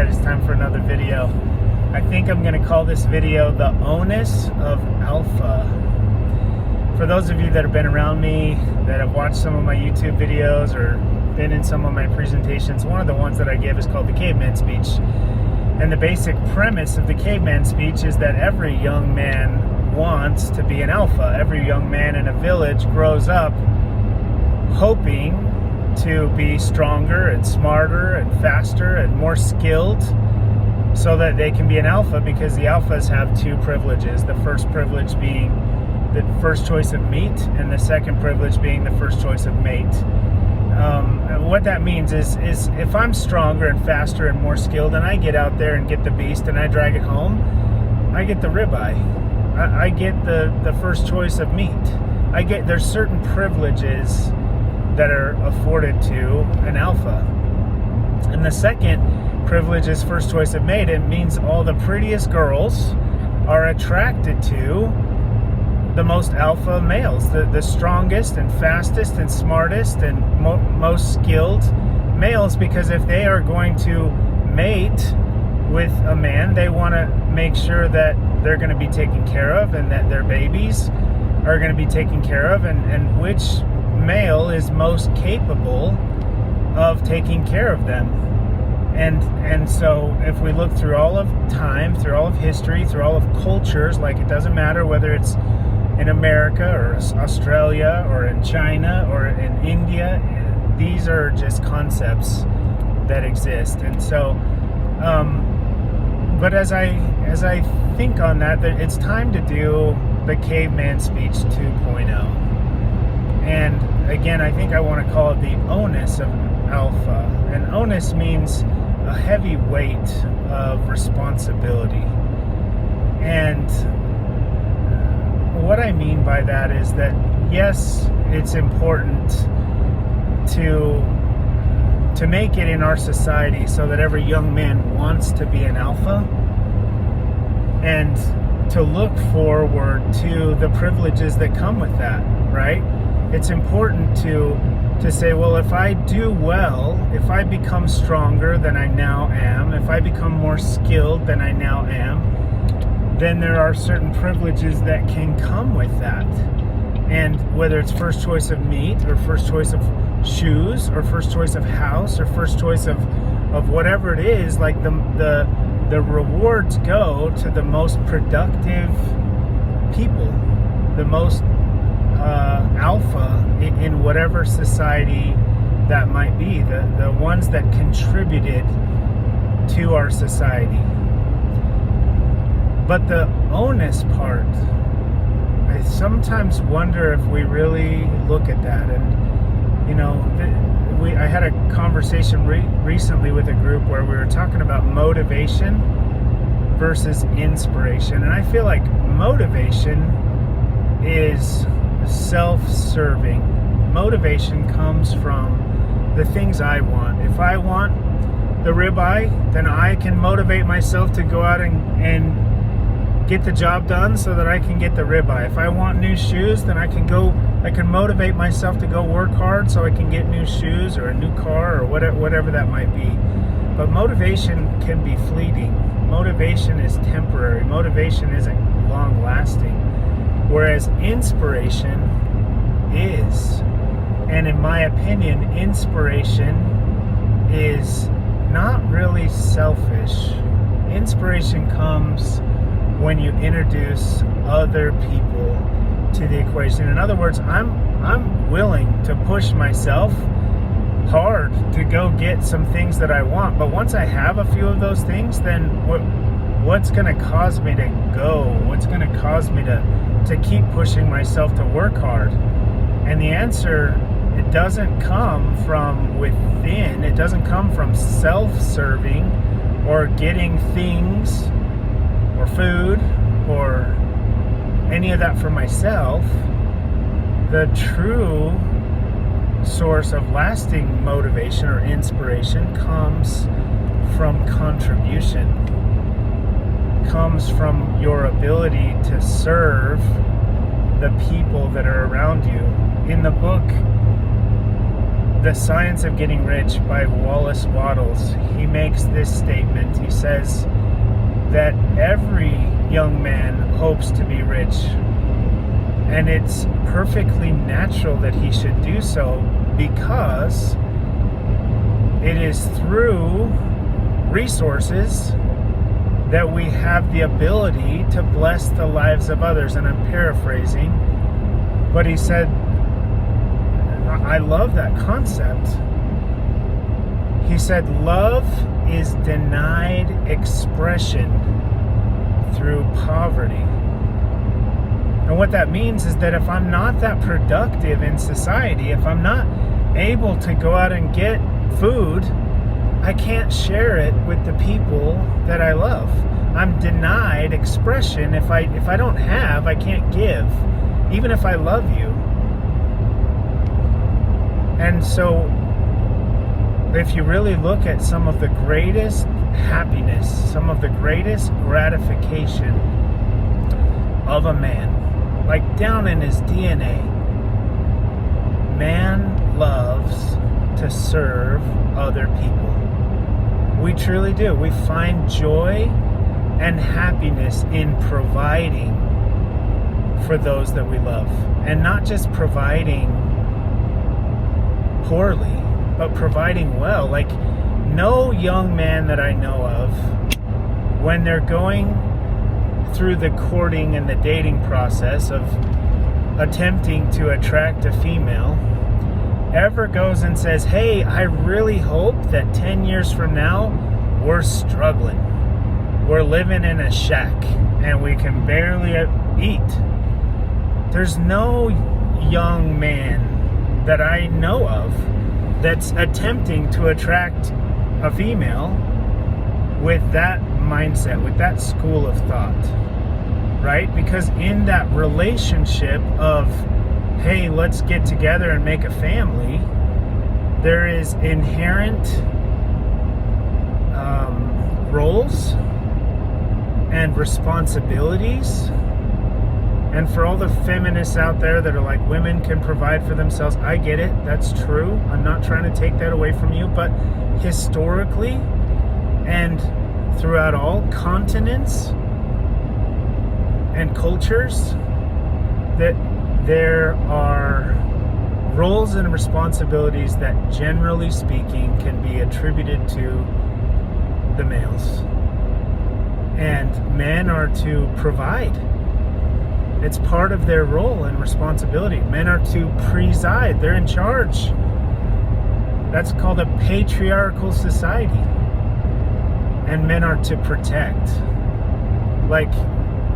Alright, it's time for another video. I think I'm going to call this video the Onus of Alpha. For those of you that have been around me, that have watched some of my YouTube videos or been in some of my presentations, one of the ones that I give is called the Caveman Speech. And the basic premise of the Caveman Speech is that every young man wants to be an alpha. Every young man in a village grows up hoping to be stronger and smarter and faster and more skilled so that they can be an alpha, because the alphas have two privileges. The first privilege being the first choice of meat, and the second privilege being the first choice of mate. What that means is if I'm stronger and faster and more skilled and I get out there and get the beast and I drag it home, I get the ribeye. I get the first choice of meat. There's certain privileges that are afforded to an alpha. And the second privilege is first choice of mate. It means all the prettiest girls are attracted to the most alpha males, the strongest and fastest and smartest and most skilled males, because if they are going to mate with a man, they want to make sure that they're going to be taken care of and that their babies are going to be taken care of, and which male is most capable of taking care of them. And so if we look through all of time, through all of history, through all of cultures, like it doesn't matter whether it's in America or Australia or in China or in India, these are just concepts that exist. And so but as I think on that, it's time to do the Caveman Speech 2.0. And again, I think I want to call it the Onus of Alpha. And onus means a heavy weight of responsibility. And what I mean by that is that, yes, it's important to make it in our society so that every young man wants to be an alpha, and to look forward to the privileges that come with that, right? It's important to say, well, if I do well, if I become stronger than I now am, if I become more skilled than I now am, then there are certain privileges that can come with that. And whether it's first choice of meat or first choice of shoes or first choice of house or first choice of whatever it is, like the rewards go to the most productive people, the most alpha in whatever society that might be, the ones that contributed to our society. But the onus part, I sometimes wonder if we really look at that. And you know, I had a conversation recently with a group where we were talking about motivation versus inspiration, and I feel like motivation is self-serving. Motivation comes from the things I want. If I want the ribeye, then I can motivate myself to go out and get the job done so that I can get the ribeye. If I want new shoes, then I can motivate myself to go work hard so I can get new shoes or a new car or whatever that might be. But motivation can be fleeting. Motivation is temporary. Motivation isn't long-lasting. Whereas inspiration is. And in my opinion, inspiration is not really selfish. Inspiration comes when you introduce other people to the equation. In other words, I'm willing to push myself hard to go get some things that I want. But once I have a few of those things, then what's going to cause me to go? What's going to cause me to keep pushing myself to work hard? And the answer, it doesn't come from within. It doesn't come from self-serving or getting things or food or any of that for myself. The true source of lasting motivation or inspiration comes from contribution, comes from your ability to serve the people that are around you. In the book The Science of Getting Rich by Wallace Wattles, he makes this statement. He says that every young man hopes to be rich, and it's perfectly natural that he should do so, because it is through resources that we have the ability to bless the lives of others. And I'm paraphrasing, but he said, I love that concept. He said, love is denied expression through poverty. And what that means is that if I'm not that productive in society, if I'm not able to go out and get food, I can't share it with the people that I love. I'm denied expression. If I don't have, I can't give, even if I love you. And so, if you really look at some of the greatest happiness, some of the greatest gratification of a man, like down in his DNA, man loves to serve other people. We truly do. We find joy and happiness in providing for those that we love. And not just providing poorly, but providing well. Like, no young man that I know of, when they're going through the courting and the dating process of attempting to attract a female, ever goes and says, hey, I really hope that 10 years from now, we're struggling. We're living in a shack and we can barely eat. There's no young man that I know of that's attempting to attract a female with that mindset, with that school of thought, right? Because in that relationship of, hey, let's get together and make a family, there is inherent roles and responsibilities. And for all the feminists out there that are like, women can provide for themselves, I get it, that's true. I'm not trying to take that away from you, but historically and throughout all continents and cultures, that there are roles and responsibilities that, generally speaking, can be attributed to the males. And men are to provide. It's part of their role and responsibility. Men are to preside. They're in charge. That's called a patriarchal society. And men are to protect. Like,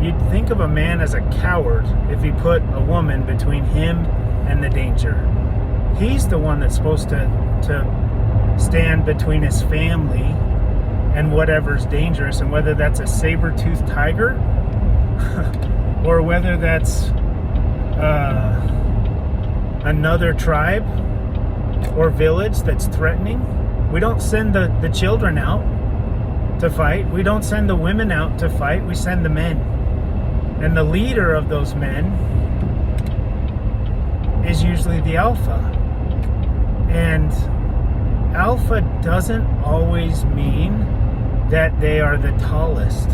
you'd think of a man as a coward if he put a woman between him and the danger. He's the one that's supposed to stand between his family and whatever's dangerous, and whether that's a saber-toothed tiger or whether that's another tribe or village that's threatening. We don't send the children out to fight. We don't send the women out to fight. We send the men. And the leader of those men is usually the alpha. And alpha doesn't always mean that they are the tallest.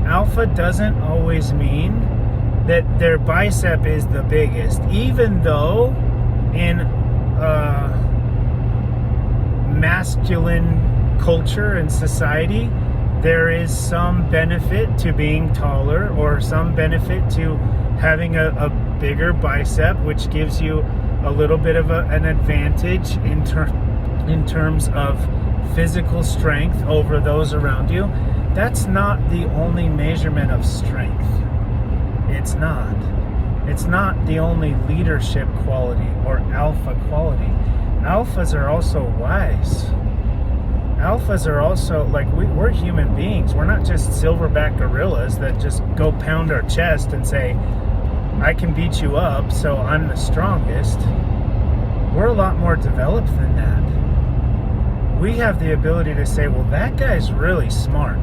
Alpha doesn't always mean that their bicep is the biggest, even though in masculine culture and society, there is some benefit to being taller, or some benefit to having a bigger bicep, which gives you a little bit of an advantage in terms of physical strength over those around you. That's not the only measurement of strength. It's not. It's not the only leadership quality or alpha quality. Alphas are also wise. Alphas are also, like, we're human beings. We're not just silverback gorillas that just go pound our chest and say, I can beat you up, so I'm the strongest. We're a lot more developed than that. We have the ability to say, well, that guy's really smart.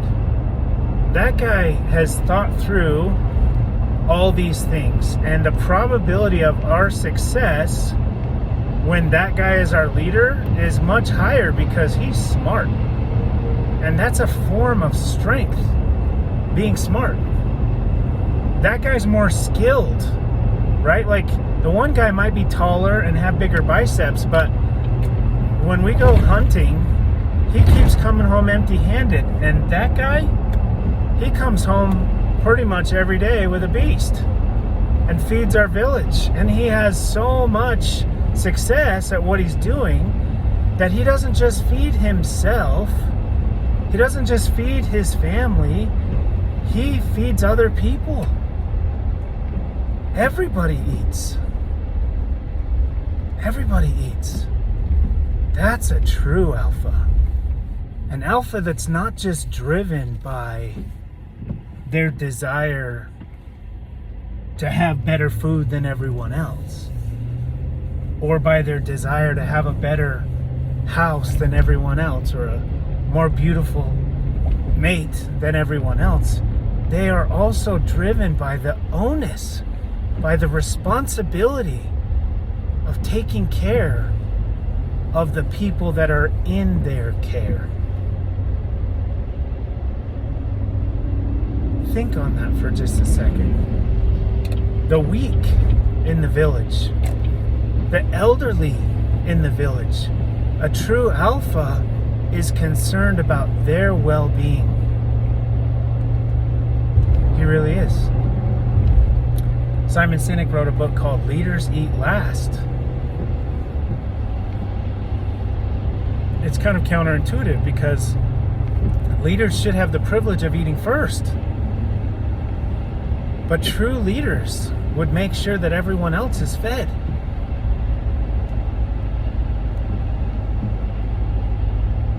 That guy has thought through all these things, and the probability of our success when that guy is our leader is much higher because he's smart. And that's a form of strength, being smart. That guy's more skilled, right? Like, the one guy might be taller and have bigger biceps, but when we go hunting, he keeps coming home empty-handed. And that guy, he comes home pretty much every day with a beast and feeds our village. And he has so much success at what he's doing that he doesn't just feed himself, he doesn't just feed his family, he feeds other people. Everybody eats. Everybody eats. That's a true alpha. An alpha that's not just driven by their desire to have better food than everyone else, or by their desire to have a better house than everyone else, or a more beautiful mate than everyone else. They are also driven by the onus, by the responsibility of taking care of the people that are in their care. Think on that for just a second. The weak in the village, the elderly in the village. A true alpha is concerned about their well-being. He really is. Simon Sinek wrote a book called Leaders Eat Last. It's kind of counterintuitive because leaders should have the privilege of eating first. But true leaders would make sure that everyone else is fed.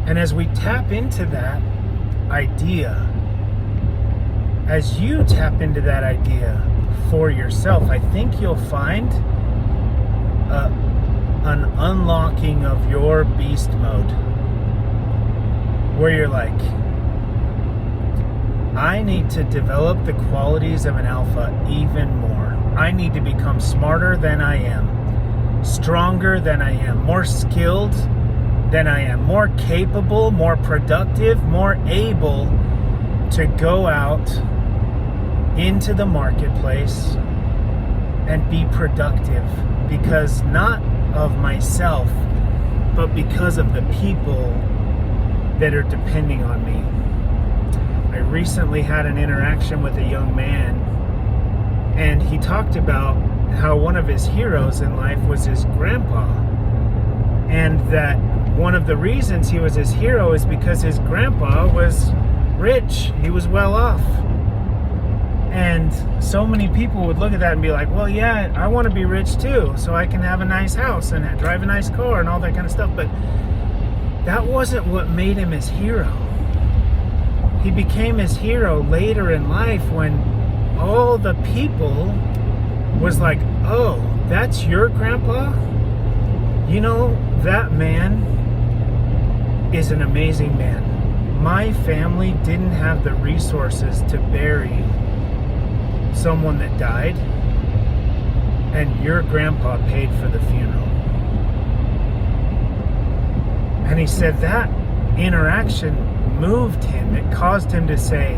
And as we tap into that idea, as you tap into that idea for yourself, I think you'll find an unlocking of your beast mode, where you're like, I need to develop the qualities of an alpha even more. I need to become smarter than I am, stronger than I am, more skilled than I am, more capable, more productive, more able to go out into the marketplace and be productive, because not of myself, but because of the people that are depending on me. I recently had an interaction with a young man, and he talked about how one of his heroes in life was his grandpa, and that one of the reasons he was his hero is because his grandpa was rich, he was well off. And so many people would look at that and be like, well, yeah, I want to be rich too, so I can have a nice house and drive a nice car and all that kind of stuff. But that wasn't what made him his hero. He became his hero later in life when all the people was like, oh, that's your grandpa? You know, that man is an amazing man. My family didn't have the resources to bury someone that died, and your grandpa paid for the funeral. And he said that interaction moved him. It caused him to say,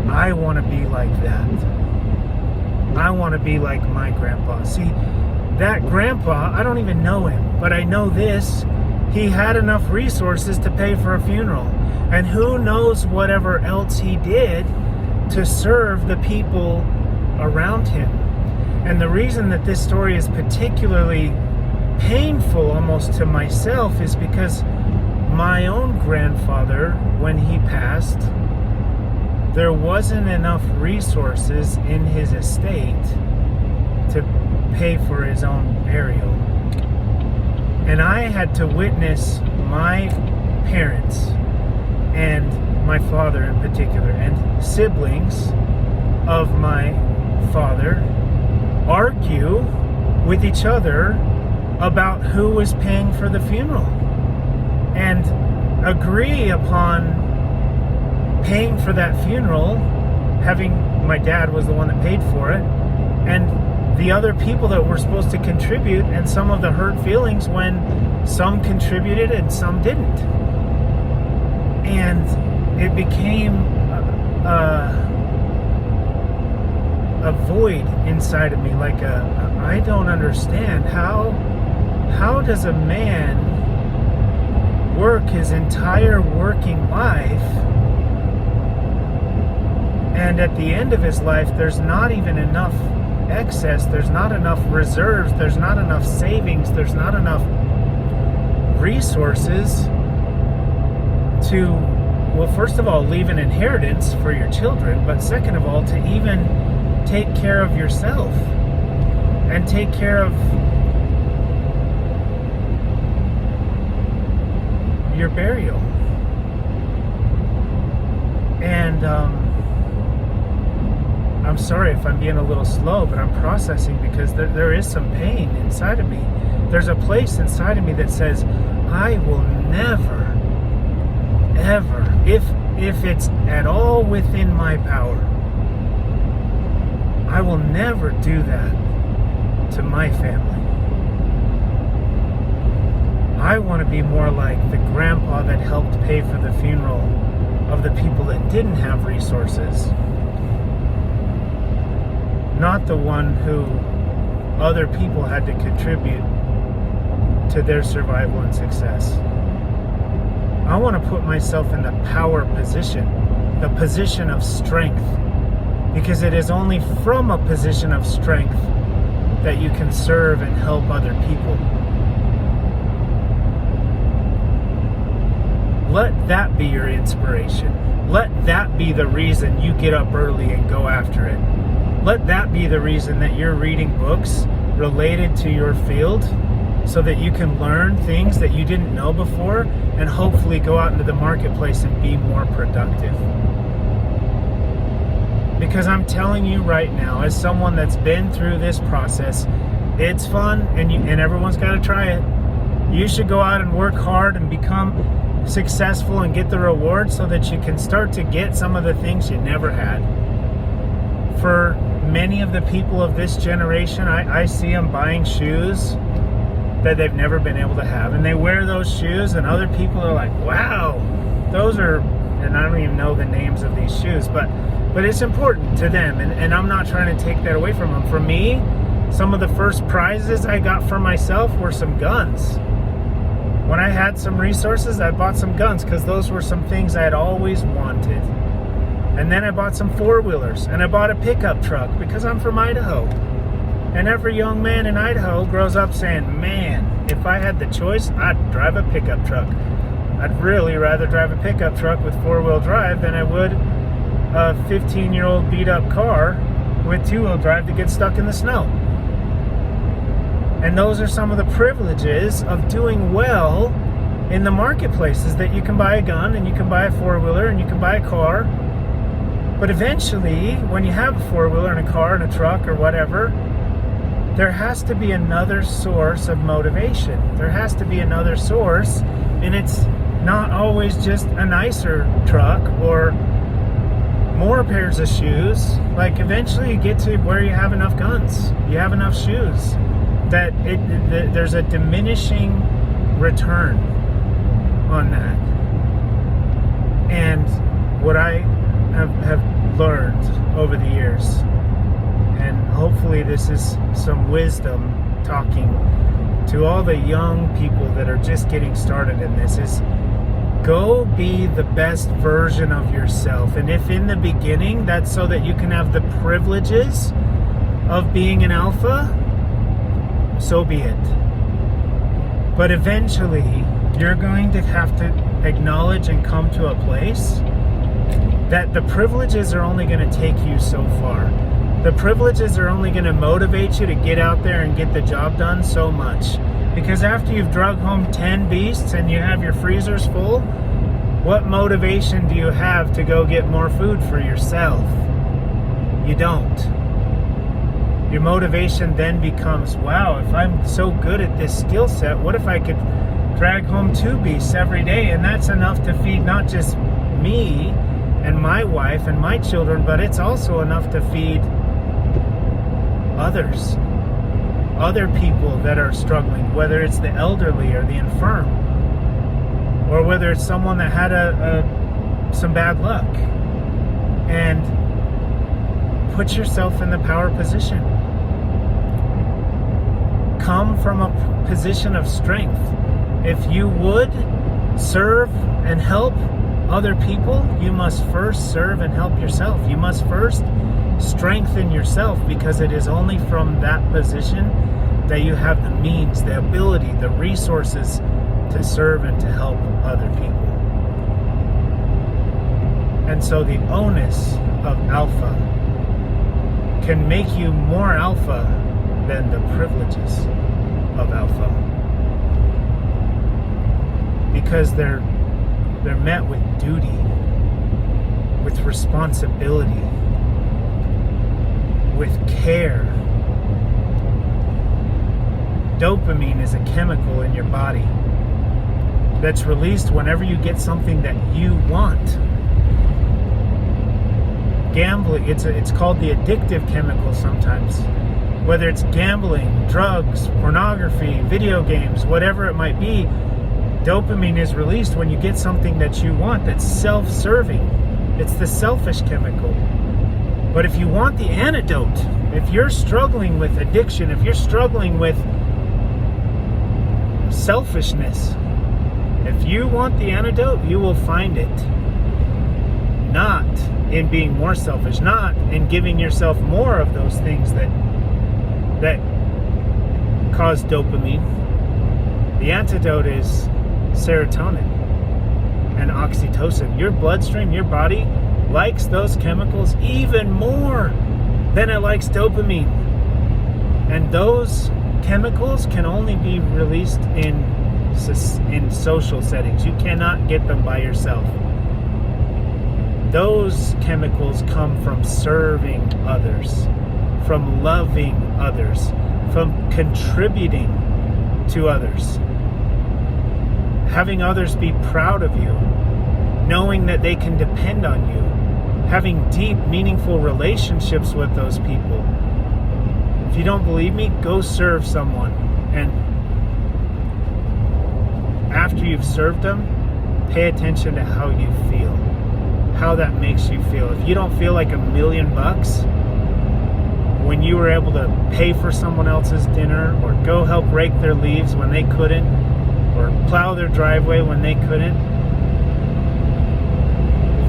I want to be like that. I want to be like my grandpa. See, that grandpa, I don't even know him, but I know this: he had enough resources to pay for a funeral. And who knows whatever else he did to serve the people around him. And the reason that this story is particularly painful almost to myself is because my own grandfather, when he passed, there wasn't enough resources in his estate to pay for his own burial. And I had to witness my parents, and my father in particular, and siblings of my father argue with each other about who was paying for the funeral, and agree upon paying for that funeral. Having my dad was the one that paid for it, and the other people that were supposed to contribute and some of the hurt feelings when some contributed and some didn't. And it became a void inside of me, like I don't understand how does a man work his entire working life, and at the end of his life there's not even enough excess, there's not enough reserves, there's not enough savings, there's not enough resources to, well, first of all, leave an inheritance for your children, but second of all, to even take care of yourself and take care of your burial. And I'm sorry if I'm being a little slow, but I'm processing because there is some pain inside of me. There's a place inside of me that says, I will never, ever, if it's at all within my power, I will never do that to my family. I want to be more like the grandpa that helped pay for the funeral of the people that didn't have resources, not the one who other people had to contribute to their survival and success. I want to put myself in the power position, the position of strength, because it is only from a position of strength that you can serve and help other people. Let that be your inspiration. Let that be the reason you get up early and go after it. Let that be the reason that you're reading books related to your field so that you can learn things that you didn't know before and hopefully go out into the marketplace and be more productive. Because I'm telling you right now, as someone that's been through this process, it's fun and everyone's got to try it. You should go out and work hard and become successful and get the reward so that you can start to get some of the things you never had. For many of the people of this generation, I see them buying shoes that they've never been able to have, and they wear those shoes and other people are like, wow, those are, and I don't even know the names of these shoes, but it's important to them, and I'm not trying to take that away from them. For me, some of the first prizes I got for myself were some guns. When I had some resources, I bought some guns because those were some things I had always wanted. And then I bought some four-wheelers, and I bought a pickup truck because I'm from Idaho. And every young man in Idaho grows up saying, man, if I had the choice, I'd drive a pickup truck. I'd really rather drive a pickup truck with four-wheel drive than I would a 15-year-old beat-up car with two-wheel drive that gets stuck in the snow. And those are some of the privileges of doing well in the marketplaces, that you can buy a gun and you can buy a four-wheeler and you can buy a car. But eventually, when you have a four-wheeler and a car and a truck or whatever, there has to be another source of motivation. There has to be another source, and it's not always just a nicer truck or more pairs of shoes. Like, eventually you get to where you have enough guns, you have enough shoes, that there's a diminishing return on that. And what I have learned over the years, and hopefully this is some wisdom talking to all the young people that are just getting started in this, is go be the best version of yourself. And if in the beginning that's so that you can have the privileges of being an alpha, so be it. But eventually you're going to have to acknowledge and come to a place that the privileges are only going to take you so far. The privileges are only going to motivate you to get out there and get the job done so much. Because after you've drug home 10 beasts and you have your freezers full, what motivation do you have to go get more food for yourself? You don't. Your motivation then becomes, wow, if I'm so good at this skill set, what if I could drag home 2 beasts every day? And that's enough to feed not just me and my wife and my children, but it's also enough to feed others. other people that are struggling, whether it's the elderly or the infirm, or whether it's someone that had some bad luck, and put yourself in the power position. Come from a position of strength. If you would serve and help other people, you must first serve and help yourself. You must first strengthen yourself, because it is only from that position that you have the means, the ability, the resources to serve and to help other people. And so the onus of alpha can make you more alpha than the privileges of alpha, because they're met with duty, with responsibility, with care. Dopamine is a chemical in your body that's released whenever you get something that you want. Gambling, it's called the addictive chemical sometimes. Whether it's gambling, drugs, pornography, video games, whatever it might be, dopamine is released when you get something that you want that's self-serving. It's the selfish chemical. But if you want the antidote, if you're struggling with addiction, if you're struggling with selfishness, if you want the antidote, you will find it. Not in being more selfish, not in giving yourself more of those things that cause dopamine. The antidote is serotonin and oxytocin. Your bloodstream, your body likes those chemicals even more than it likes dopamine. And those chemicals can only be released in social settings. You cannot get them by yourself. Those chemicals come from serving others, from loving others, from contributing to others, having others be proud of you, knowing that they can depend on you, having deep, meaningful relationships with those people. If you don't believe me, go serve someone, and after you've served them, pay attention to how you feel, how that makes you feel. If you don't feel like $1,000,000 when you were able to pay for someone else's dinner, or go help rake their leaves when they couldn't, or plow their driveway when they couldn't,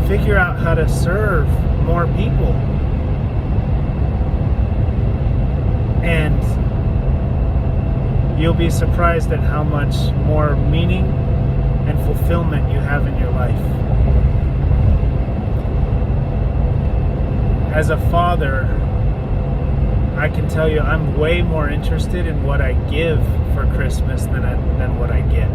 figure out how to serve more people. And you'll be surprised at how much more meaning and fulfillment you have in your life. As a father, I can tell you I'm way more interested in what I give for Christmas than what I get.